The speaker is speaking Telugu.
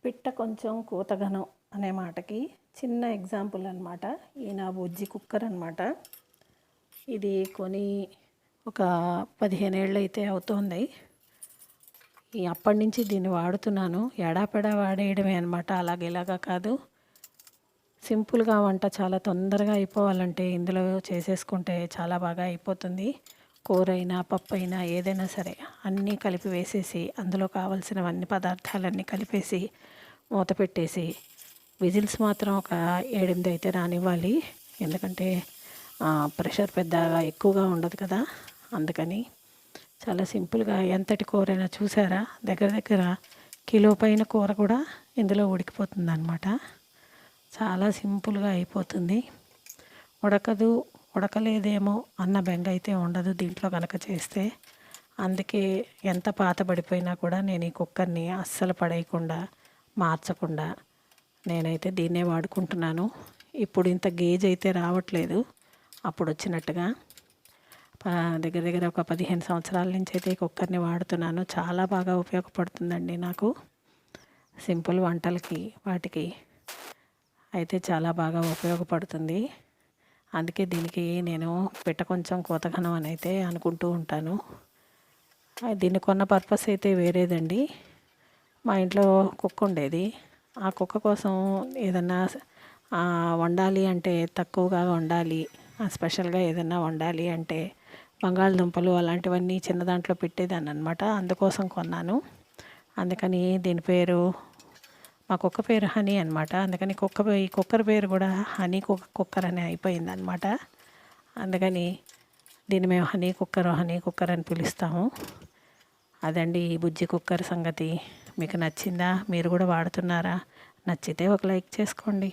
పిట్ట కొంచెం కూతగనం అనే మాటకి చిన్న ఎగ్జాంపుల్ అనమాట. ఈ నా బుజ్జి కుక్కర్ అనమాట. ఇది కొని ఒక 15 ఏళ్ళు అయితే అవుతోంది. అప్పటి నుంచి దీన్ని వాడుతున్నాను. ఎడాపెడా వాడేయడమే అనమాట, అలాగేలాగా కాదు. సింపుల్గా వంట చాలా తొందరగా అయిపోవాలంటే ఇందులో చేసేసుకుంటే చాలా బాగా అయిపోతుంది. కూర అయినా పప్పు అయినా ఏదైనా సరే అన్నీ కలిపి వేసేసి అందులో కావాల్సినవన్నీ పదార్థాలన్నీ కలిపేసి మూత పెట్టేసి విజిల్స్ మాత్రం ఒక 7-8 అయితే రానివ్వాలి. ఎందుకంటే ప్రెషర్ పెద్దగా ఎక్కువగా ఉండదు కదా, అందుకని చాలా సింపుల్గా ఎంతటి కూరైనా చూసారా, దగ్గర దగ్గర కిలో పైన కూర కూడా ఇందులో ఉడికిపోతుంది అనమాట. చాలా సింపుల్గా అయిపోతుంది. ఉడకలేదేమో అన్న బెంగ అయితే ఉండదు దీంట్లో కనుక చేస్తే. అందుకే ఎంత పాత పడిపోయినా కూడా నేను ఈ కుక్కర్ని అస్సలు పడేయకుండా మార్చకుండా నేనైతే దీన్నే వాడుకుంటున్నాను. ఇప్పుడు ఇంత గేజ్ అయితే రావట్లేదు అప్పుడు వచ్చినట్టుగా. దగ్గర దగ్గర ఒక 15 సంవత్సరాల నుంచి అయితే ఈ కుక్కర్ని వాడుతున్నాను. చాలా బాగా ఉపయోగపడుతుందండి నాకు. సింపుల్ వంటలకి వాటికి అయితే చాలా బాగా ఉపయోగపడుతుంది. అందుకే దీనికి నేను పిట్ట కొంచెం కూతగనం అని అయితే అనుకుంటూ ఉంటాను. దీన్ని కొన్న పర్పస్ అయితే వేరేదండి. మా ఇంట్లో కుక్క ఉండేది. ఆ కుక్క కోసం ఏదన్నా వండాలి అంటే తక్కువగా వండాలి, స్పెషల్గా ఏదన్నా వండాలి అంటే బంగాళదుంపలు అలాంటివన్నీ చిన్న దాంట్లో పెట్టేదాన్ని అనమాట. అందుకోసం కొన్నాను. అందుకని దీని పేరు, మా కుక్క పేరు హనీ అనమాట. అందుకని ఈ కుక్కర్ పేరు కూడా హనీ కుక్కర్ అని అయిపోయింది అనమాట. అందుకని దీన్ని మేము హనీ కుక్కర్ అని పిలుస్తాము. అదండి ఈ బుజ్జి కుక్కర్ సంగతి. మీకు నచ్చిందా? మీరు కూడా వాడుతున్నారా? నచ్చితే ఒక లైక్ చేసుకోండి.